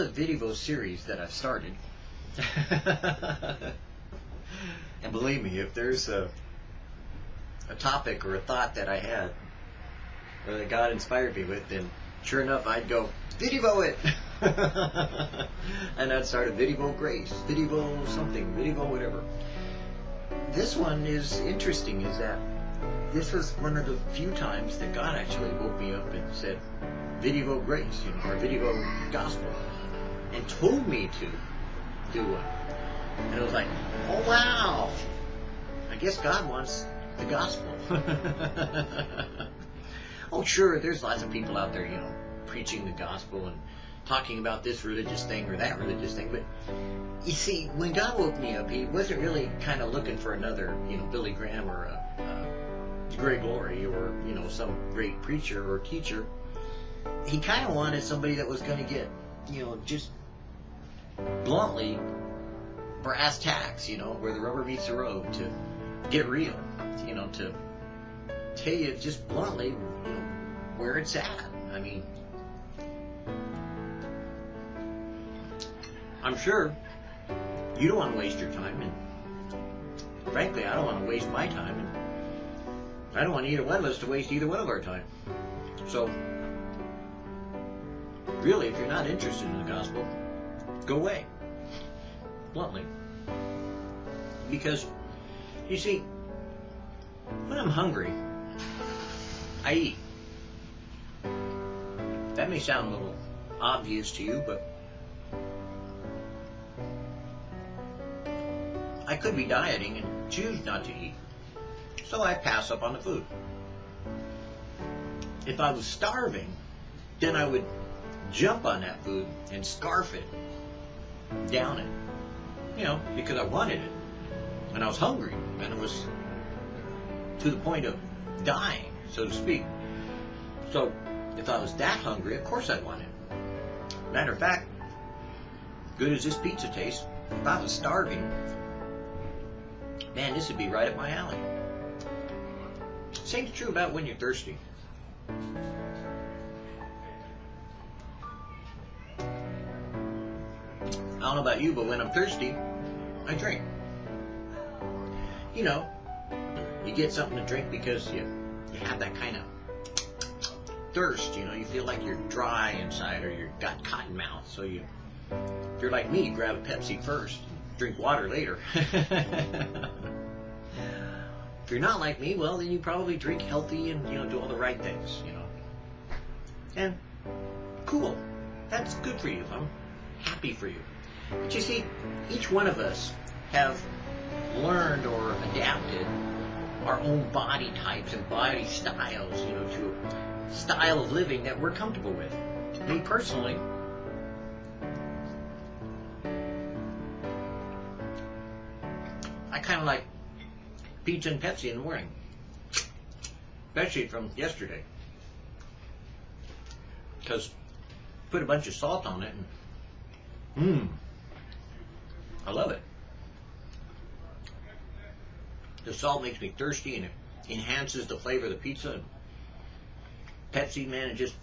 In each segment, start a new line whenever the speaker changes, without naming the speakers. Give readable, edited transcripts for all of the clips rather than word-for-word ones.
the VidDevo series that I've started. And believe me, if there's a topic or a thought that I had, or that God inspired me with, then sure enough I'd go, VidDevo it! And I'd start a VidDevo Grace, VidDevo something, VidDevo whatever. This one is interesting, is that this was one of the few times that God actually woke me up and said, VidDevo Grace, or VidDevoGospel, and told me to do one. And it was like, oh wow, I guess God wants the gospel. Oh sure, there's lots of people out there, preaching the gospel and talking about this religious thing or that religious thing, but you see, when God woke me up, He wasn't really kind of looking for another, Billy Graham or a Greg Laurie or, some great preacher or teacher. He kind of wanted somebody that was going to get, just bluntly, brass tacks, where the rubber meets the road, to get real, to tell you just bluntly, where it's at. I mean, I'm sure you don't want to waste your time, and frankly, I don't want to waste my time, and I don't want either one of us to waste either one of our time. So, really, if you're not interested in the gospel, go away. Bluntly. Because, you see, when I'm hungry, I eat. That may sound a little obvious to you, but I could be dieting and choose not to eat, so I pass up on the food. If I was starving, then I would jump on that food and scarf it, down it, because I wanted it, and I was hungry, and it was to the point of dying, so to speak. So, if I was that hungry, of course I'd want it. Matter of fact, good as this pizza tastes, if I was starving, man, this would be right up my alley. Same's true about when you're thirsty. I don't know about you, but when I'm thirsty, I drink. You get something to drink because you have that kind of thirst, you feel like you're dry inside or you've got cotton mouth, so if you're like me, you grab a Pepsi first, drink water later. If you're not like me, well, then you probably drink healthy and, do all the right things, And, cool. That's good for you. I'm happy for you. But you see, each one of us have learned or adapted our own body types and body styles, to a style of living that we're comfortable with. Me personally, I kind of like pizza and Pepsi in the morning, especially from yesterday, because put a bunch of salt on it and I love it. The salt makes me thirsty and it enhances the flavor of the pizza. And Pepsi, man, it just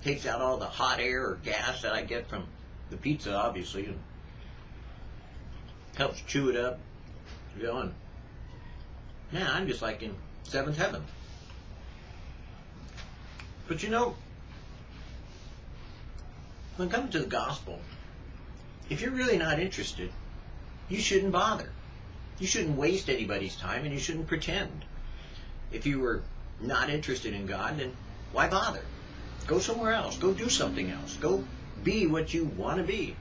takes out all the hot air or gas that I get from the pizza, obviously, and helps chew it up. And yeah, I'm just like in seventh heaven. But when it comes to the gospel, if you're really not interested, you shouldn't bother. You shouldn't waste anybody's time, and you shouldn't pretend. If you were not interested in God, then why bother? Go somewhere else. Go do something else. Go be what you want to be,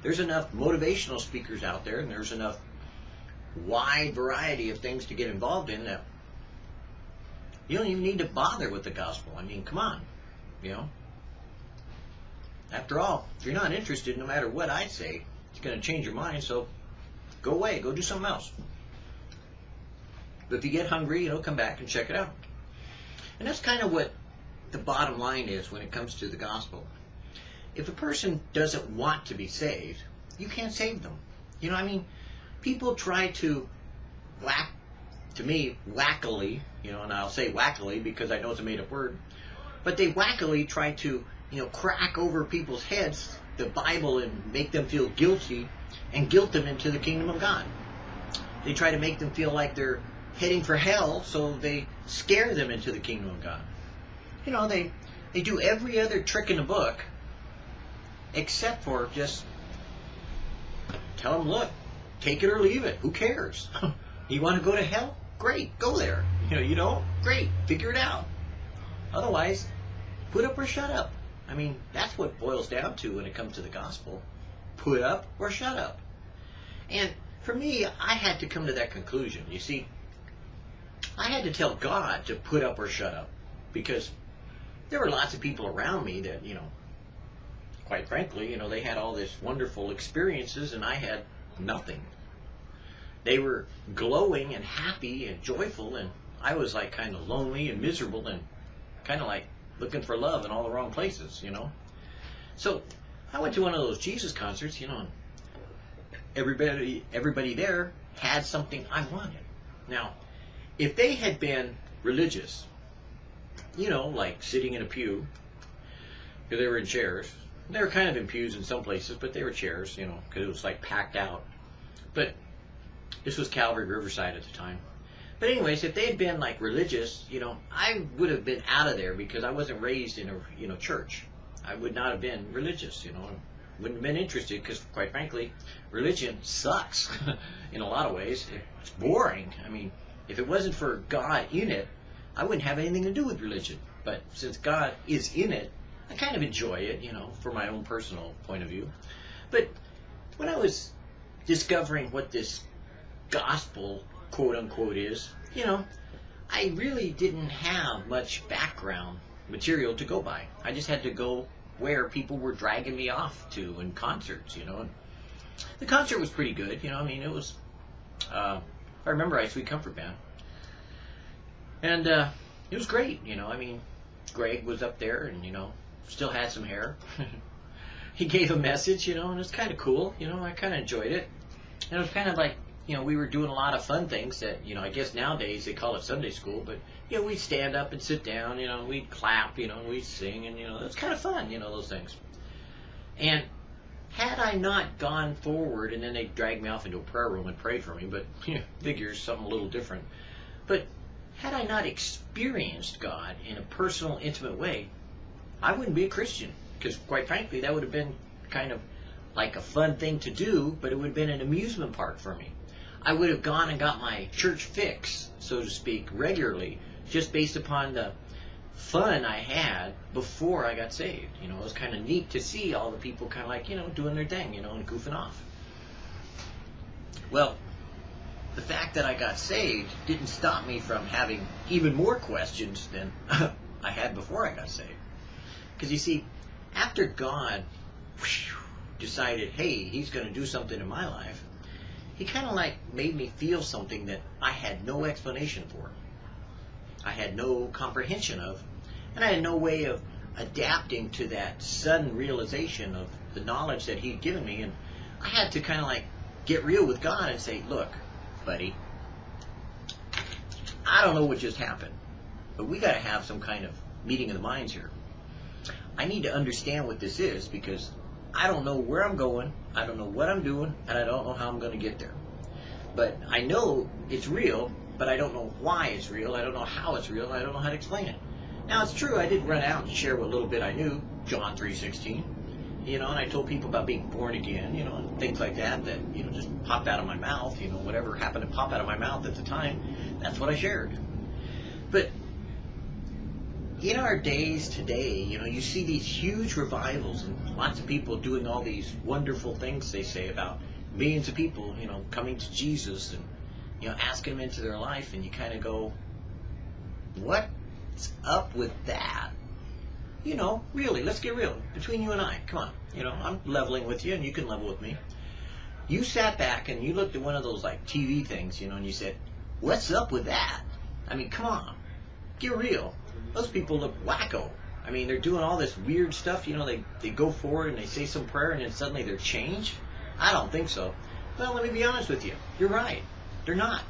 There's enough motivational speakers out there, and there's enough wide variety of things to get involved in that you don't even need to bother with the gospel. I mean, come on, After all, if you're not interested, no matter what I say, it's going to change your mind, so go away, go do something else. But if you get hungry, come back and check it out. And that's kind of what the bottom line is when it comes to the gospel. If a person doesn't want to be saved, you can't save them. People try to wackily, and I'll say wackily because I know it's a made-up word, but they wackily try to, crack over people's heads the Bible and make them feel guilty and guilt them into the kingdom of God. They try to make them feel like they're heading for hell, so they scare them into the kingdom of God. You know, they do every other trick in the book except for just tell them, look, take it or leave it. Who cares? You want to go to hell? Great, go there. You know, you don't? Great, figure it out. Otherwise, put up or shut up. I mean, that's what it boils down to when it comes to the gospel. Put up or shut up. And for me, I had to come to that conclusion. You see, I had to tell God to put up or shut up, because there were lots of people around me that, you know, quite frankly, you know, they had all this wonderful experiences and I had nothing. They were glowing and happy and joyful, and I was like kind of lonely and miserable and kind of like looking for love in all the wrong places, you know. So I went to one of those Jesus concerts, you know, and everybody there had something I wanted. Now, if they had been religious, you know, like sitting in a pew, because they were in chairs. They were kind of in pews in some places, but they were chairs, you know, because it was like packed out. But this was Calvary Riverside at the time. But anyways, if they had been like religious, you know, I would have been out of there because I wasn't raised in a, you know, church. I would not have been religious, you know. Wouldn't have been interested because, quite frankly, religion sucks in a lot of ways. It's boring. I mean, if it wasn't for God in it, I wouldn't have anything to do with religion. But since God is in it, I kind of enjoy it, you know, from my own personal point of view. But when I was discovering what this gospel, quote unquote, is, you know, I really didn't have much background material to go by. I just had to go where people were dragging me off to in concerts, you know. And the concert was pretty good, you know. I mean, it was, if I remember right, Sweet Comfort Band. And it was great, you know. I mean, Greg was up there and, you know, still had some hair. He gave a message, you know, and it was kind of cool, you know. I kind of enjoyed it. And it was kind of like, you know, we were doing a lot of fun things that, you know, I guess nowadays they call it Sunday school, but, you know, we'd stand up and sit down, you know, and we'd clap, you know, and we'd sing, and, you know, it was kind of fun, you know, those things. And had I not gone forward, and then they dragged me off into a prayer room and prayed for me, but, you know, figures something a little different. But had I not experienced God in a personal, intimate way, I wouldn't be a Christian, because, quite frankly, that would have been kind of like a fun thing to do, but it would have been an amusement park for me. I would have gone and got my church fix, so to speak, regularly, just based upon the fun I had before I got saved. You know, it was kind of neat to see all the people kind of like, you know, doing their thing, you know, and goofing off. Well, the fact that I got saved didn't stop me from having even more questions than I had before I got saved. Because you see, after God decided, hey, he's going to do something in my life, he kind of like made me feel something that I had no explanation for. I had no comprehension of, and I had no way of adapting to that sudden realization of the knowledge that he'd given me. And I had to kind of like get real with God and say, look, buddy, I don't know what just happened, but we got to have some kind of meeting of the minds here. I need to understand what this is, because I don't know where I'm going, I don't know what I'm doing, and I don't know how I'm going to get there. But I know it's real, but I don't know why it's real, I don't know how it's real, and I don't know how to explain it. Now, it's true, I did run out and share what little bit I knew, John 3:16, you know, and I told people about being born again, you know, and things like that, you know, just popped out of my mouth, you know, whatever happened to pop out of my mouth at the time, that's what I shared. But in our days today, you know, you see these huge revivals and lots of people doing all these wonderful things, they say, about millions of people, you know, coming to Jesus and, you know, asking him into their life, and you kind of go, what's up with that? You know, really, let's get real. Between you and I, come on. You know, I'm leveling with you and you can level with me. You sat back and you looked at one of those like TV things, you know, and you said, what's up with that? I mean, come on. Get real. Those people look wacko. I mean, they're doing all this weird stuff, you know, they go forward and they say some prayer and then suddenly they're changed. I don't think so. Well, let me be honest with you. You're right. They're not.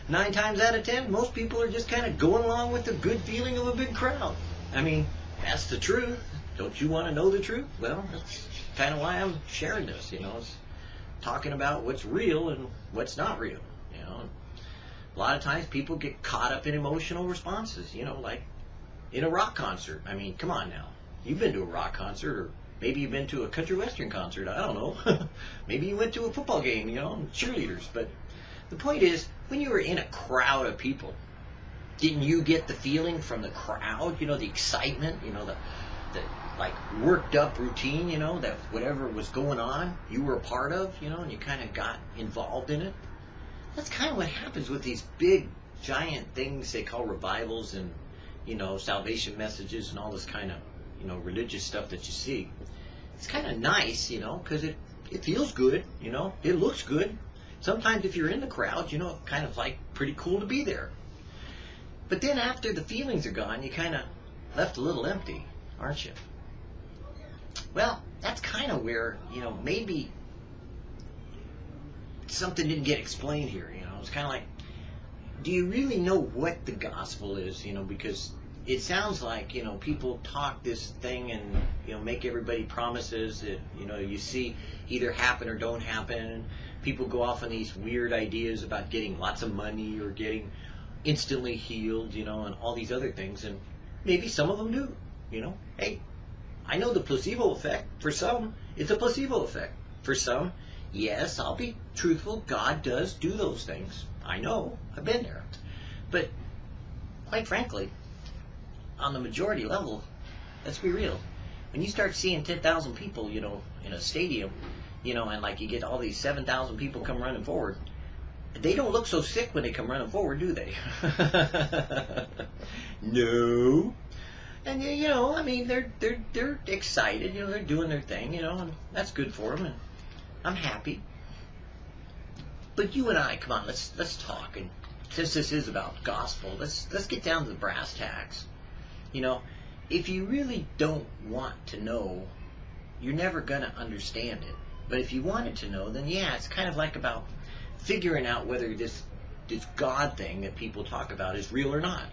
9 times out of 10, most people are just kind of going along with the good feeling of a big crowd. I mean, that's the truth. Don't you want to know the truth? Well, that's kind of why I'm sharing this, It's talking about what's real and what's not real, A lot of times people get caught up in emotional responses, like in a rock concert. I mean, come on now. You've been to a rock concert, or maybe you've been to a country western concert. I don't know. Maybe you went to a football game, cheerleaders. But the point is, when you were in a crowd of people, didn't you get the feeling from the crowd, the excitement, the like worked up routine, that whatever was going on, you were a part of, and you kind of got involved in it? That's kind of what happens with these big, giant things they call revivals and, salvation messages and all this kind of, religious stuff that you see. It's kind of nice, because it feels good, it looks good. Sometimes if you're in the crowd, kind of like pretty cool to be there. But then after the feelings are gone, you kind of left a little empty, aren't you? Well, that's kind of where, maybe something didn't get explained here, It's kind of like, do you really know what the gospel is, because it sounds like, people talk this thing and, make everybody promises that, you see either happen or don't happen. People go off on these weird ideas about getting lots of money or getting instantly healed, and all these other things. And maybe some of them do, Hey, I know the placebo effect. For some, it's a placebo effect. For some, yes, I'll be truthful, God does do those things. I know, I've been there. But quite frankly, on the majority level, let's be real. When you start seeing 10,000 people, in a stadium, and like you get all these 7,000 people come running forward, they don't look so sick when they come running forward, do they? No. And I mean, they're excited, they're doing their thing, and that's good for them, and I'm happy. But you and I, come on, let's talk. And since this is about gospel, let's get down to the brass tacks. If you really don't want to know, you're never going to understand it. But if you wanted to know, then yeah, it's kind of like about figuring out whether this God thing that people talk about is real or not.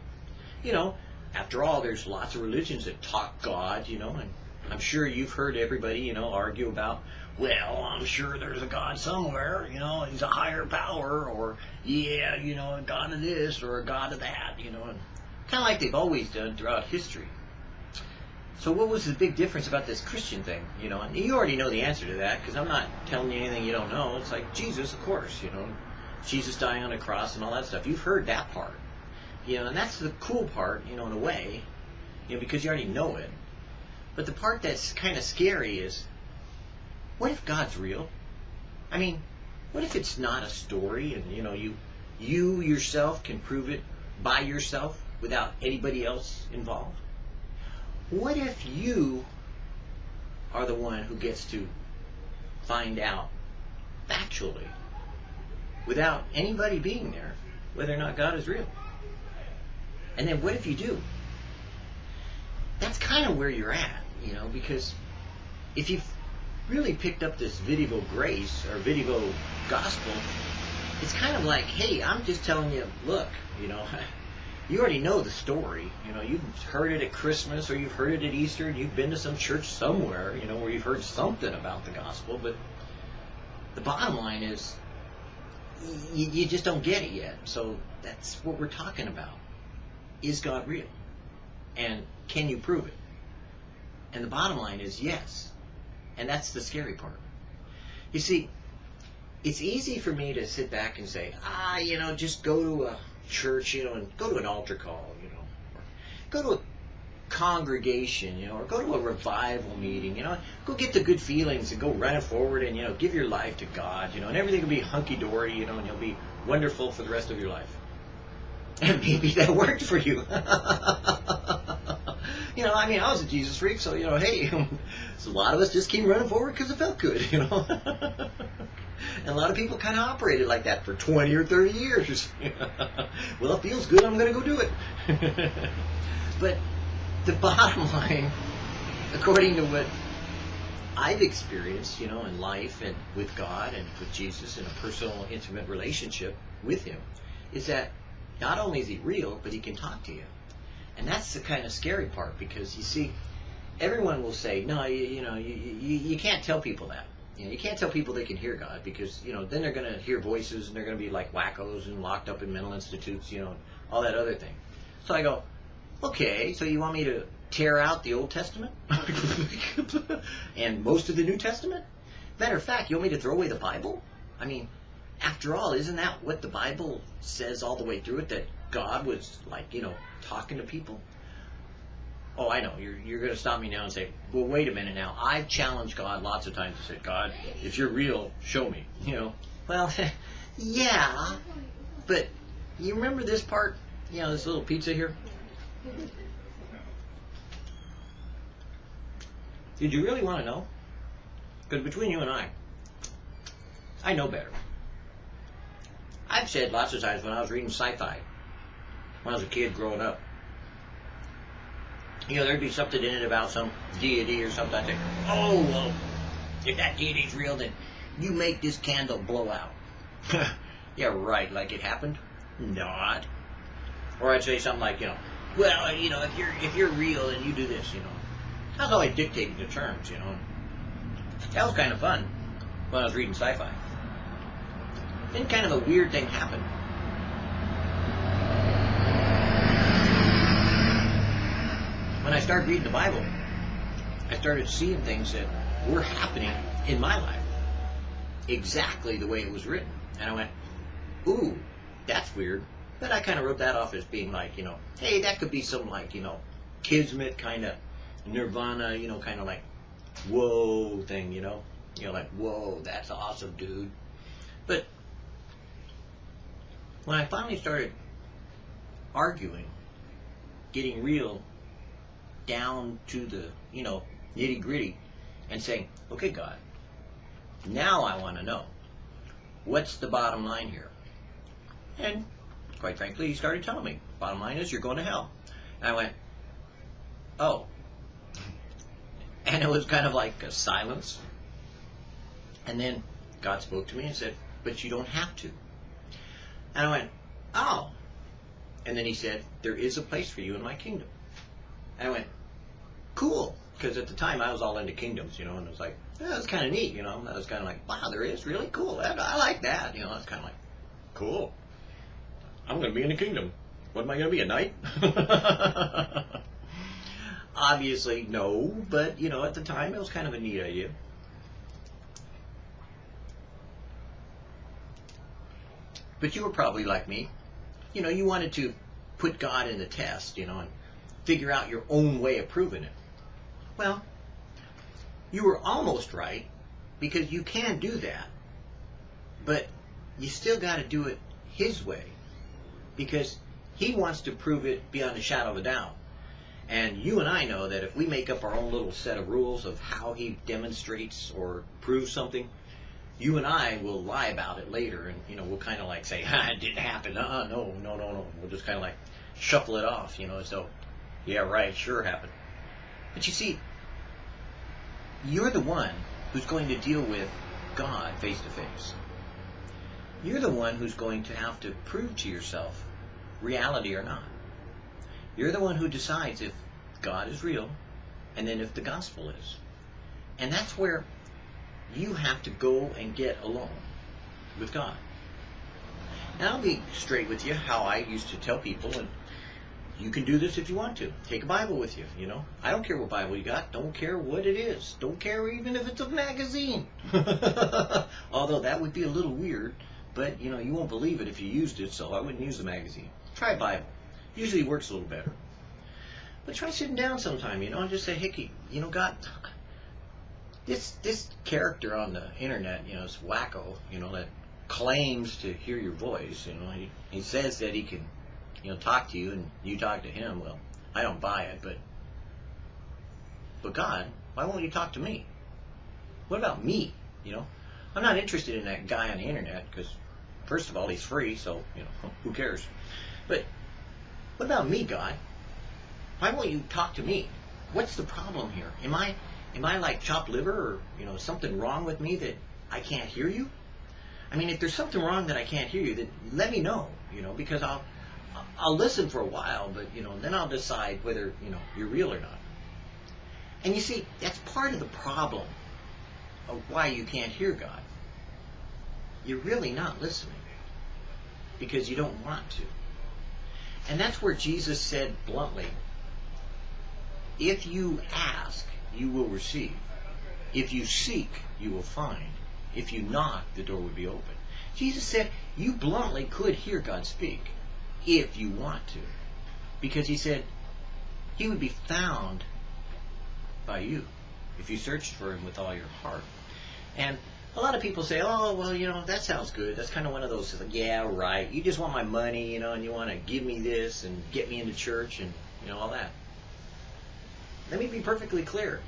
After all, there's lots of religions that talk God, and I'm sure you've heard everybody, argue about, well, I'm sure there's a God somewhere, he's a higher power, or yeah, a God of this or a God of that, and kind of like they've always done throughout history. So what was the big difference about this Christian thing, And you already know the answer to that, because I'm not telling you anything you don't know. It's like Jesus, of course, Jesus dying on a cross and all that stuff. You've heard that part, and that's the cool part, in a way, because you already know it. But the part that's kind of scary is, what if God's real? I mean, what if it's not a story, and you yourself can prove it by yourself without anybody else involved? What if you are the one who gets to find out factually, without anybody being there, whether or not God is real? And then what if you do? That's kind of where you're at, because if you've really picked up this VidDevo grace or VidDevo gospel, it's kind of like, hey, I'm just telling you, look, you already know the story. You've heard it at Christmas, or you've heard it at Easter, and you've been to some church somewhere, where you've heard something about the gospel. But the bottom line is, you just don't get it yet. So that's what we're talking about. Is God real? And can you prove it? And the bottom line is yes. And that's the scary part. You see, it's easy for me to sit back and say, just go to a church, and go to an altar call, or go to a congregation, or go to a revival meeting, go get the good feelings and go running forward and, give your life to God, and everything will be hunky-dory, and you'll be wonderful for the rest of your life. And maybe that worked for you. I was a Jesus freak, so, hey, so a lot of us just came running forward because it felt good, And a lot of people kind of operated like that for 20 or 30 years. Well, it feels good, I'm going to go do it. But the bottom line, according to what I've experienced, in life and with God and with Jesus in a personal, intimate relationship with Him, is that not only is he real, but he can talk to you. And that's the kind of scary part, because you see, everyone will say, no, you can't tell people that. You can't tell people they can hear God, because, then they're going to hear voices and they're going to be like wackos and locked up in mental institutes, all that other thing. So I go, okay, so you want me to tear out the Old Testament and most of the New Testament? Matter of fact, you want me to throw away the Bible? I mean, after all, isn't that what the Bible says all the way through it, that God was like, talking to people? Oh, I know. You're going to stop me now and say, well, wait a minute now. I've challenged God lots of times to say, God, if you're real, show me. Well, yeah, but you remember this part? This little pizza here? Did you really want to know? Because between you and I know better. I've said lots of times when I was reading sci-fi, when I was a kid growing up, there'd be something in it about some deity or something. I'd say, oh, well, if that deity's real, then you make this candle blow out. Yeah, right, like it happened? Not. Or I'd say something like, well, if you're real, then you do this, That's how I dictated the terms, That was kind of fun when I was reading sci-fi. Then kind of a weird thing happened. When I started reading the Bible, I started seeing things that were happening in my life exactly the way it was written. And I went, ooh, that's weird. But I kind of wrote that off as being like, hey, that could be some like, kismet kind of nirvana, kind of like, whoa thing, like, whoa, that's awesome, dude. But when I finally started arguing, getting real, down to the, nitty gritty, and saying, okay, God, now I want to know, what's the bottom line here? And quite frankly, he started telling me, bottom line is you're going to hell. And I went, oh. And it was kind of like a silence. And then God spoke to me and said, but you don't have to. And I went, oh. And then he said, there is a place for you in my kingdom. And I went, cool. Because at the time I was all into kingdoms, and it was like, yeah, that's kind of neat, I was kind of like, wow, there is? Really? Cool. I like that. It's kind of like, cool. I'm going to be in the kingdom. What am I going to be, a knight? Obviously, no. But, at the time it was kind of a neat idea. But you were probably like me. You wanted to put God in the test, and figure out your own way of proving it. Well, you were almost right, because you can do that. But you still got to do it his way, because he wants to prove it beyond a shadow of a doubt. And you and I know that if we make up our own little set of rules of how he demonstrates or proves something, you and I will lie about it later, and we'll kind of like say, it didn't happen. No. We'll just kind of like shuffle it off, so yeah, right, sure happened. But you see, you're the one who's going to deal with God face to face. You're the one who's going to have to prove to yourself reality or not. You're the one who decides if God is real, and then if the gospel is. And that's where you have to go and get alone with God. Now, I'll be straight with you how I used to tell people, and you can do this if you want to. Take a Bible with you, I don't care what Bible you got. Don't care what it is. Don't care even if it's a magazine. Although that would be a little weird, but, you won't believe it if you used it, so I wouldn't use the magazine. Try a Bible. Usually it works a little better. But try sitting down sometime, and just say, hey, God, this character on the internet, this wacko, that claims to hear your voice, he says that he can, talk to you and you talk to him. Well, I don't buy it, but God, why won't you talk to me? What about me? I'm not interested in that guy on the internet because, first of all, he's free, so, who cares? But what about me, God? Why won't you talk to me? What's the problem here? Am I like chopped liver, or something wrong with me that I can't hear you? I mean, if there's something wrong that I can't hear you, then let me know, because I'll listen for a while, but, then I'll decide whether, you're real or not. And you see, that's part of the problem of why you can't hear God. You're really not listening because you don't want to. And that's where Jesus said bluntly, if you ask, you will receive. If you seek, you will find. If you knock, the door will be open. Jesus said you bluntly could hear God speak if you want to. Because he said he would be found by you if you searched for him with all your heart. And a lot of people say, oh, well, that sounds good. That's kind of one of those, like, yeah, right. You just want my money, and you want to give me this and get me into church and, all that. Let me be perfectly clear.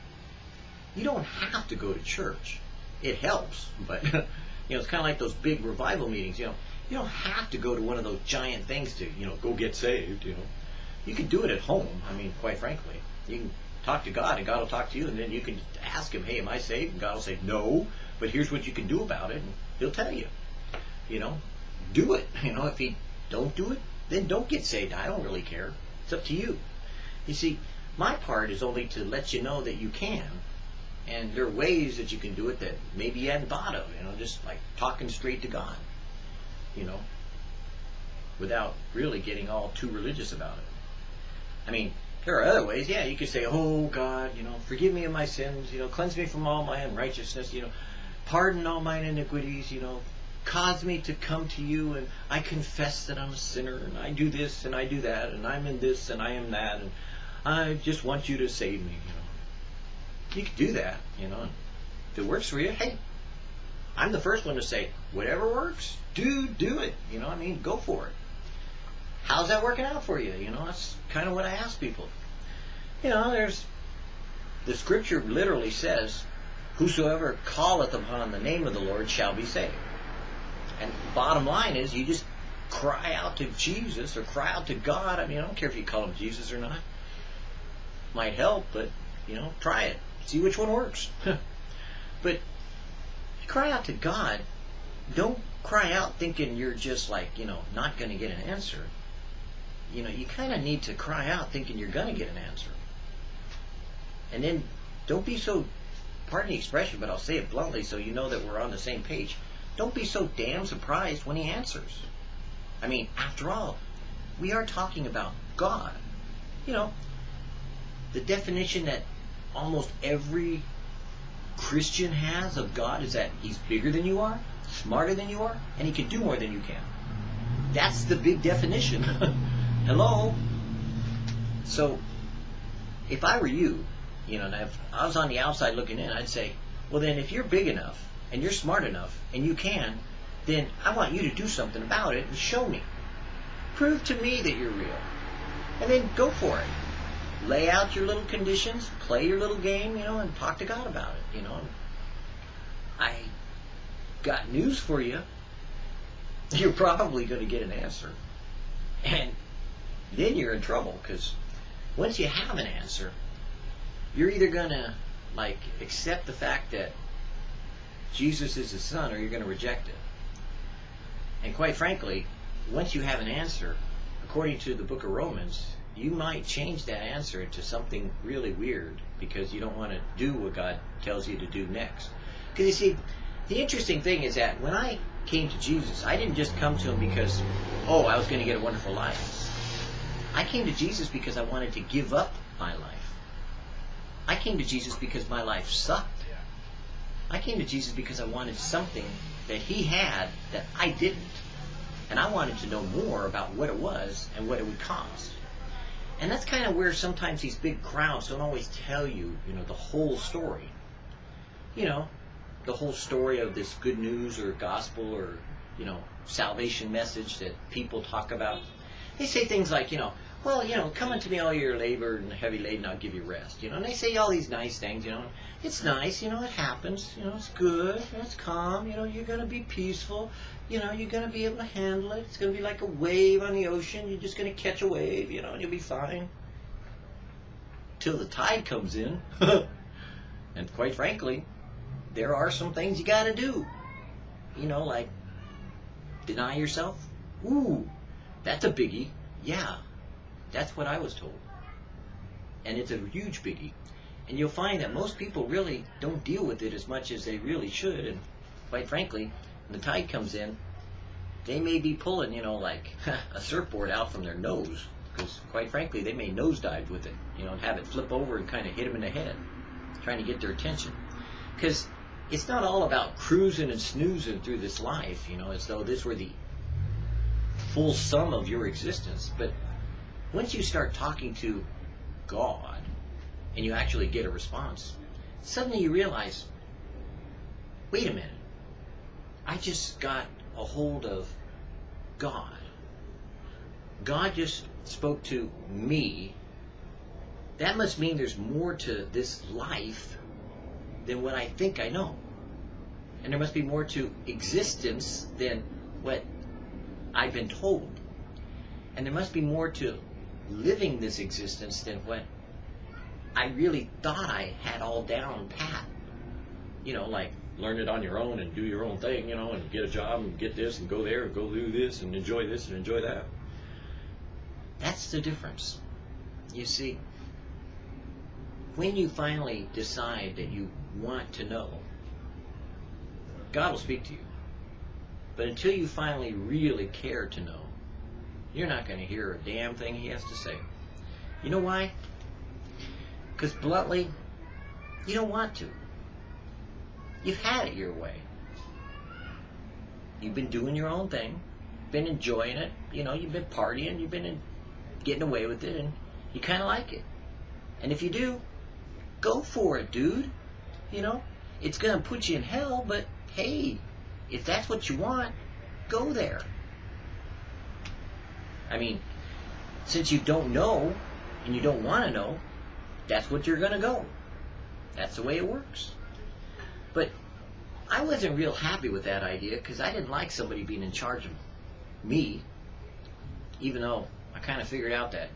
You don't have to go to church. It helps, but, it's kind of like those big revival meetings, You don't have to go to one of those giant things to, go get saved, You can do it at home, quite frankly. You can talk to God, and God will talk to you, and then you can ask him, hey, am I saved? And God will say, no, but here's what you can do about it, and he'll tell you. Do it. If he don't do it, then don't get saved. I don't really care. It's up to you. You see, my part is only to let you know that you can, and there are ways that you can do it that maybe you hadn't thought of, just like talking straight to God, without really getting all too religious about it. There are other ways. Yeah, you could say, oh, God, forgive me of my sins, cleanse me from all my unrighteousness, pardon all mine iniquities, cause me to come to you, and I confess that I'm a sinner, and I do this, and I do that, and I'm in this, and I am that, and I just want you to save me, You could do that, and if it works for you, hey, I'm the first one to say, whatever works, do it, go for it. How's that working out for you? That's kind of what I ask people. There's, the scripture literally says, whosoever calleth upon the name of the Lord shall be saved. And the bottom line is, you just cry out to Jesus or cry out to God. I don't care if you call him Jesus or not. Might help, but, try it. See which one works. But if you cry out to God, don't cry out thinking you're just like, not going to get an answer. You kind of need to cry out thinking you're going to get an answer. And then don't be so, pardon the expression, but I'll say it bluntly so you know that we're on the same page. Don't be so damn surprised when he answers. After all, we are talking about God. The definition that almost every Christian has of God is that he's bigger than you are, smarter than you are, and he can do more than you can. That's the big definition. Hello? So, if I were you, and if I was on the outside looking in, I'd say, well then, if you're big enough, and you're smart enough, and you can, then I want you to do something about it and show me. Prove to me that you're real. And then go for it. Lay out your little conditions, play your little game, and talk to God about it, I got news for you. You're probably going to get an answer. And then you're in trouble, because once you have an answer, you're either going to, accept the fact that Jesus is the Son, or you're going to reject it. And quite frankly, once you have an answer, according to the book of Romans, you might change that answer to something really weird because you don't want to do what God tells you to do next. Because you see, the interesting thing is that when I came to Jesus, I didn't just come to him because, I was going to get a wonderful life. I came to Jesus because I wanted to give up my life. I came to Jesus because my life sucked. I came to Jesus because I wanted something that he had that I didn't. And I wanted to know more about what it was and what it would cost. And that's kind of where sometimes these big crowds don't always tell you, the whole story. The whole story of this good news or gospel or, salvation message that people talk about. They say things like, come unto me all your labor and heavy laden, I'll give you rest. And they say all these nice things, It's nice, it happens, it's good, it's calm, you're going to be peaceful, you're going to be able to handle it. It's going to be like a wave on the ocean. You're just going to catch a wave, and you'll be fine. Till the tide comes in. And quite frankly, there are some things you got to do. Like Deny yourself? Ooh, that's a biggie. Yeah, that's what I was told. And it's a huge biggie. And you'll find that most people really don't deal with it as much as they really should. And quite frankly, when the tide comes in, they may be pulling, like a surfboard out from their nose. Because quite frankly, they may nosedive with it, and have it flip over and kind of hit them in the head, trying to get their attention. Because it's not all about cruising and snoozing through this life, as though this were the full sum of your existence. But once you start talking to God and you actually get a response, suddenly you realize, wait a minute, I just got a hold of God. God just spoke to me. That must mean there's more to this life than what I think I know. And there must be more to existence than what I've been told. And there must be more to living this existence than what I really thought I had all down pat. Like learn it on your own and do your own thing, and get a job and get this and go there and go do this and enjoy that. That's the difference. You see, when you finally decide that you want to know, God will speak to you. But until you finally really care to know, you're not going to hear a damn thing He has to say. You know why? Because bluntly, you don't want to. You've had it your way. You've been doing your own thing, been enjoying it, you've been partying, you've been getting away with it, and you kind of like it. And if you do, go for it, dude. It's going to put you in hell, but hey, if that's what you want, go there. I mean, since you don't know and you don't want to know, that's what you're going to go. That's the way it works. But I wasn't real happy with that idea because I didn't like somebody being in charge of me, even though I kind of figured out that,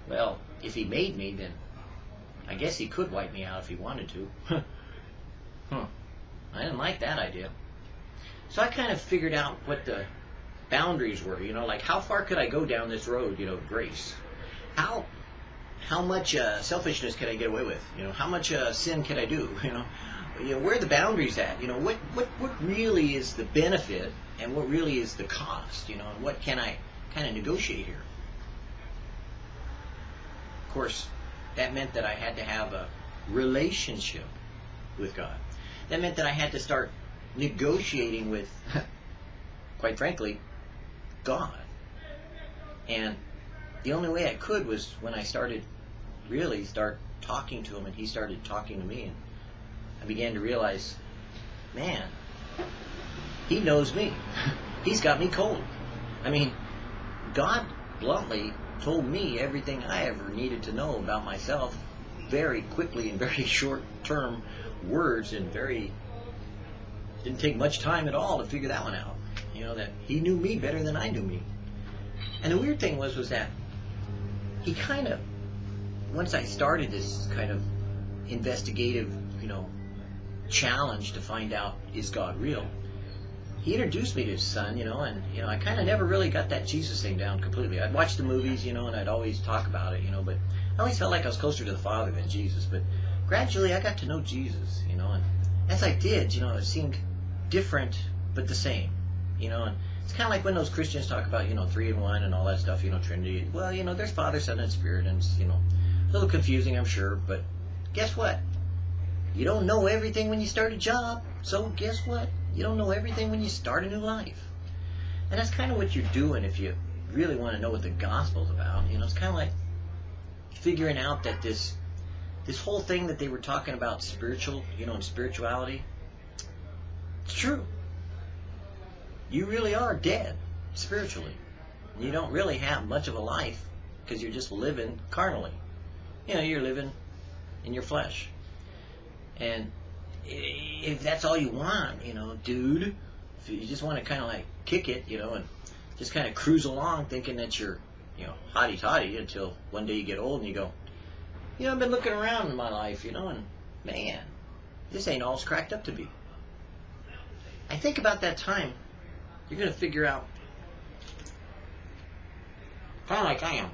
well, if He made me, then I guess He could wipe me out if He wanted to. I didn't like that idea. So I kind of figured out what the boundaries were, like how far could I go down this road, grace? How much selfishness can I get away with? How much sin can I do? Where are the boundaries at? What really is the benefit and what really is the cost? And what can I kind of negotiate here? Of course, that meant that I had to have a relationship with God. That meant that I had to start negotiating with, quite frankly, God. And the only way I could was when I started talking to Him and He started talking to me. And I began to realize, man, He knows me. He's got me cold. I mean, God bluntly told me everything I ever needed to know about myself very quickly in very short-term words, and didn't take much time at all to figure that one out. That He knew me better than I knew me. And the weird thing was that He kind of, once I started this kind of investigative, challenge to find out, is God real? He introduced me to His Son, and I kind of never really got that Jesus thing down completely. I'd watch the movies, and I'd always talk about it, but I always felt like I was closer to the Father than Jesus. But gradually I got to know Jesus, and as I did, it seemed different but the same, and it's kind of like when those Christians talk about, 3 in 1 and all that stuff, Trinity. Well, there's Father, Son, and Spirit, and it's, a little confusing, I'm sure, but guess what? You don't know everything when you start a job, so guess what? You don't know everything when you start a new life. And that's kind of what you're doing if you really want to know what the gospel's about. It's kind of like figuring out that this whole thing that they were talking about spiritual, and spirituality, it's true. You really are dead spiritually. You don't really have much of a life because you're just living carnally. You're living in your flesh. And if that's all you want, dude, if you just want to kind of like kick it, and just kind of cruise along thinking that you're, hotty-toddy until one day you get old and you go, I've been looking around in my life, and man, this ain't all it's cracked up to be. I think about that time you're going to figure out, kind of like I am,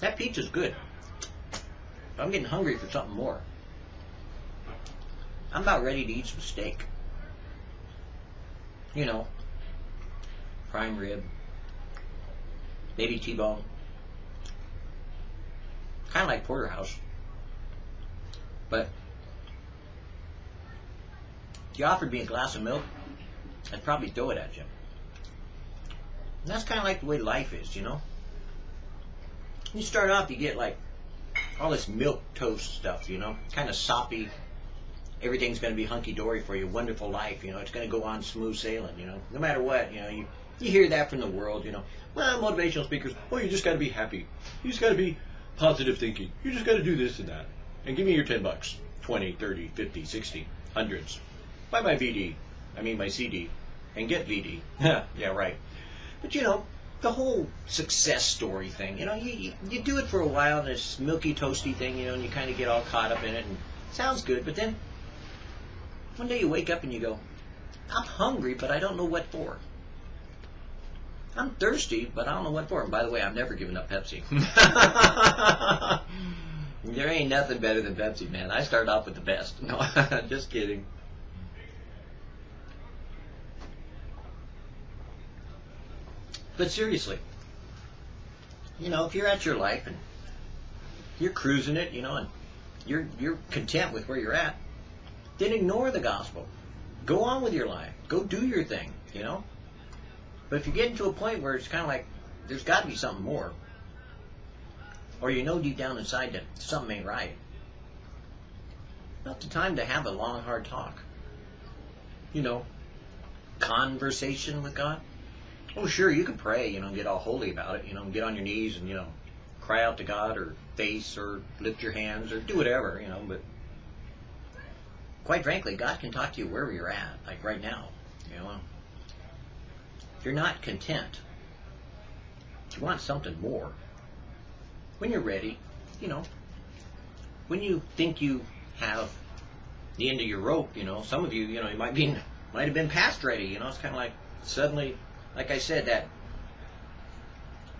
that pizza's good, but I'm getting hungry for something more. I'm about ready to eat some steak. You know, prime rib, maybe T-bone. Kind of like porterhouse. But if you offered me a glass of milk, I'd probably throw it at you. And that's kind of like the way life is, you know. You start off, you get like all this milk toast stuff, you know, kind of soppy. Everything's going to be hunky-dory for you, wonderful life, you know, it's going to go on smooth sailing, you know, no matter what, you know, you hear that from the world, you know. Well, motivational speakers, well, you just got to be happy. You just got to be positive thinking. You just got to do this and that. And give me your $10, 20, 30, 50, 60, hundreds. Buy my VD, I mean my CD, and get VD. Yeah, right. But, you know, the whole success story thing, you know, you do it for a while, this milky, toasty thing, you know, and you kind of get all caught up in it, and it sounds good, but then one day you wake up and you go, I'm hungry, but I don't know what for. I'm thirsty, but I don't know what for. And by the way, I've never given up Pepsi. There ain't nothing better than Pepsi, man. I start off with the best. No, just kidding. But seriously, you know, if you're at your life and you're cruising it, you know, and you're content with where you're at, then ignore the gospel. Go on with your life. Go do your thing, you know. But if you get into a point where it's kind of like there's got to be something more, or you know deep down inside that something ain't right, not the time to have a long, hard talk. You know, conversation with God. Oh, sure, you can pray, you know, get all holy about it, you know, get on your knees and, you know, cry out to God or face or lift your hands or do whatever, you know, but quite frankly, God can talk to you wherever you're at, like right now, you know. If you're not content, if you want something more, when you're ready, you know, when you think you have the end of your rope, you know, some of you, you know, you might have been past ready, you know, it's kind of like suddenly, like I said, that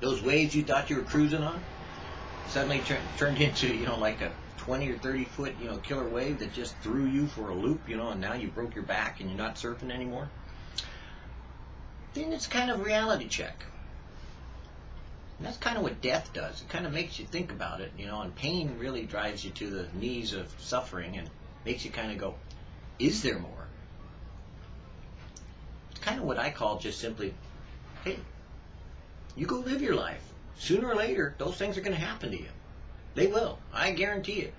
those waves you thought you were cruising on suddenly turned into, you know, like a 20 or 30 foot, you know, killer wave that just threw you for a loop, you know, and now you broke your back and you're not surfing anymore. Then it's kind of a reality check. And that's kind of what death does. It kind of makes you think about it, you know, and pain really drives you to the knees of suffering and makes you kind of go, is there more? It's kind of what I call just simply, hey, you go live your life. Sooner or later, those things are going to happen to you. They will. I guarantee it.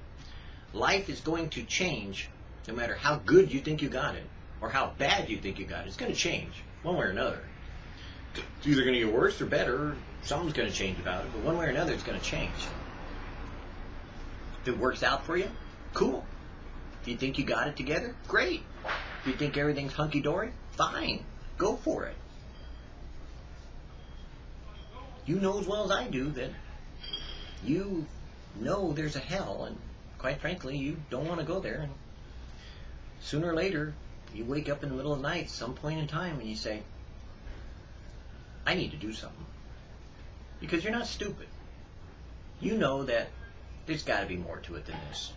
Life is going to change no matter how good you think you got it or how bad you think you got it. It's going to change one way or another. It's either going to get worse or better, or something's going to change about it, but one way or another it's going to change. If it works out for you, cool. If you think you got it together, great. If you think everything's hunky-dory, fine. Go for it. You know as well as I do that you know there's a hell, and quite frankly, you don't want to go there. And sooner or later, you wake up in the middle of the night, some point in time, and you say, I need to do something. Because you're not stupid. You know that there's got to be more to it than this.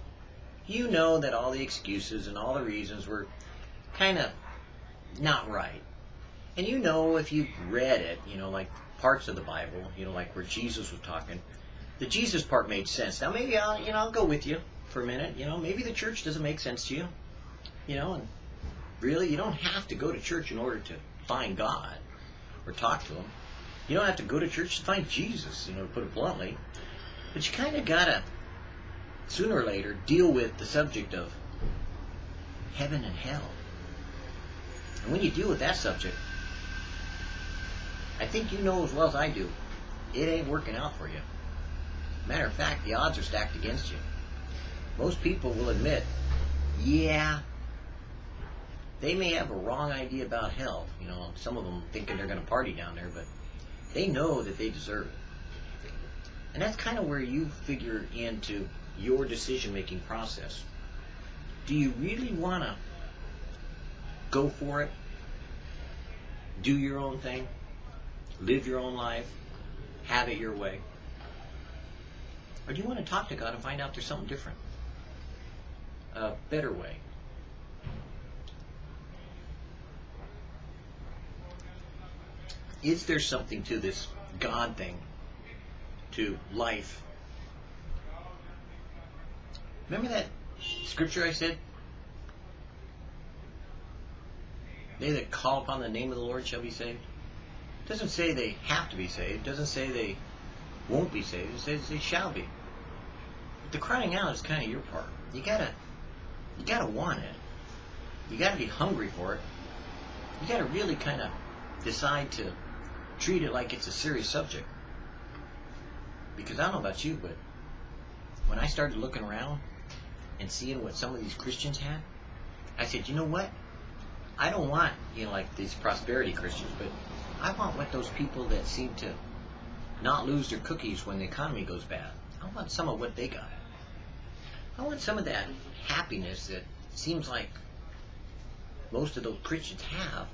You know that all the excuses and all the reasons were kind of not right. And you know if you read it, you know, like parts of the Bible, you know, like where Jesus was talking, the Jesus part made sense. Now maybe I'll go with you for a minute. You know, maybe the church doesn't make sense to you. You know, and really, you don't have to go to church in order to find God or talk to Him. You don't have to go to church to find Jesus, you know, to put it bluntly. But you kind of got to, sooner or later, deal with the subject of heaven and hell. And when you deal with that subject, I think you know as well as I do, it ain't working out for you. Matter of fact, the odds are stacked against you. Most people will admit, yeah, they may have a wrong idea about hell. You know, some of them thinking they're going to party down there, but they know that they deserve it. And that's kind of where you figure into your decision-making process. Do you really want to go for it? do your own thing, live your own life, have it your way? Or do you want to talk to God and find out there's something different? A better way? Is there something to this God thing, to life? Remember that scripture I said? They that call upon the name of the Lord shall be saved. It doesn't say they have to be saved. It doesn't say they won't be saved. It says they shall be. But the crying out is kind of your part. You gotta want it. You gotta be hungry for it. You gotta really kind of decide to treat it like it's a serious subject. Because I don't know about you, but when I started looking around and seeing what some of these Christians had, I said, you know what? I don't want, like these prosperity Christians, but I want what those people that seem to not lose their cookies when the economy goes bad. I want some of what they got. I want some of that happiness that seems like most of those Christians have,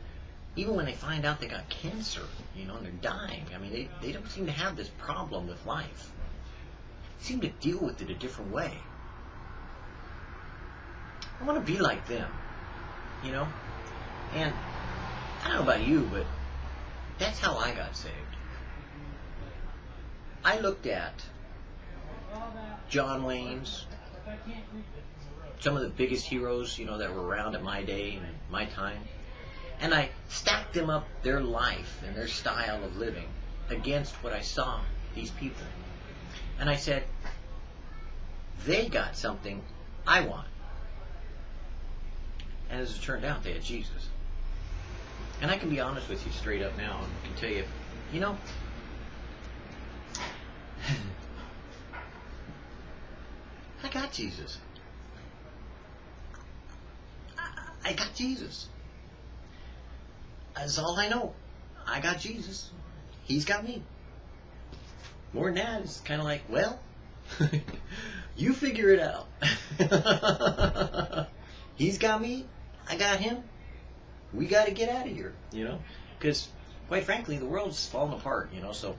even when they find out they got cancer, and they're dying. I mean, they don't seem to have this problem with life. They seem to deal with it a different way. I want to be like them, And I don't know about you, but that's how I got saved. I looked at John Wayne's, some of the biggest heroes, that were around at my day and my time, and I stacked them up, their life and their style of living, against what I saw these people. And I said, they got something I want. And as it turned out, they had Jesus. And I can be honest with you straight up now, and I can tell you, I got Jesus. I got Jesus. That's all I know. I got Jesus. He's got me. More than that, it's kind of like, well, you figure it out. He's got me. I got him. We got to get out of here, because quite frankly, the world's falling apart, so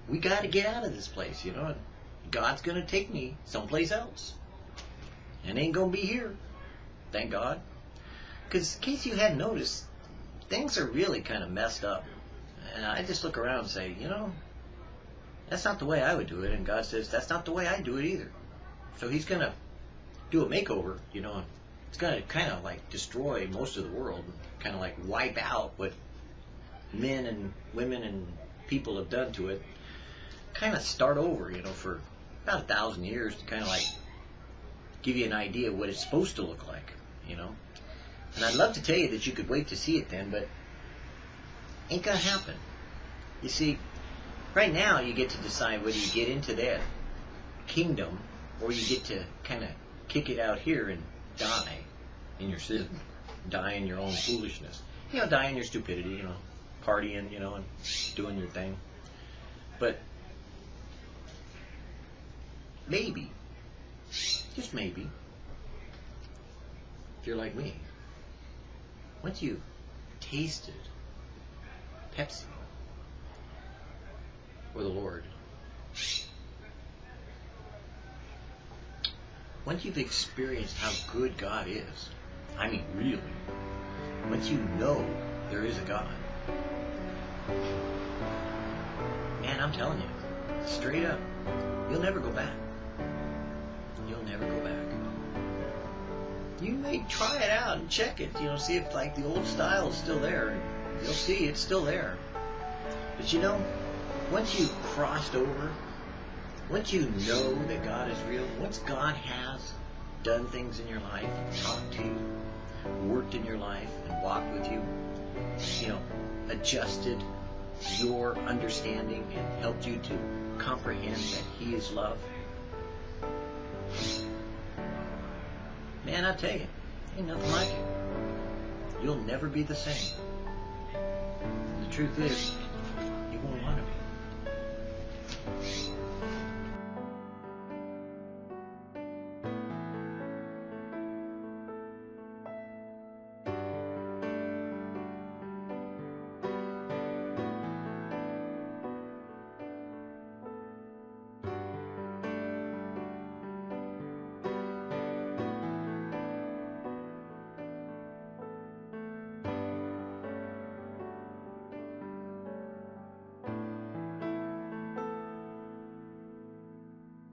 we got to get out of this place, and God's going to take me someplace else. And ain't going to be here. Thank God. Because in case you hadn't noticed, things are really kind of messed up. And I just look around and say, that's not the way I would do it. And God says, that's not the way I do it either. So he's going to do a makeover, and it's going to kind of like destroy most of the world, kind of like wipe out what men and women and people have done to it, kind of start over, for about 1,000 years to kind of like give you an idea of what it's supposed to look like, And I'd love to tell you that you could wait to see it then, but ain't gonna happen. You see, right now you get to decide whether you get into that kingdom or you get to kind of kick it out here and die in your sin, die in your own foolishness. Die in your stupidity, partying, and doing your thing. But maybe, just maybe, if you're like me, once you've tasted Pepsi or the Lord, once you've experienced how good God is, I mean really, once you know there is a God, and I'm telling you, straight up, you'll never go back. You'll never go back. You may try it out and check it, see if like the old style is still there. You'll see it's still there. But once you've crossed over, once you know that God is real, once God has done things in your life, talked to you, worked in your life, and walked with you, adjusted your understanding and helped you to comprehend that He is love, man, I tell you, ain't nothing like it. You'll never be the same. The truth is, you won't want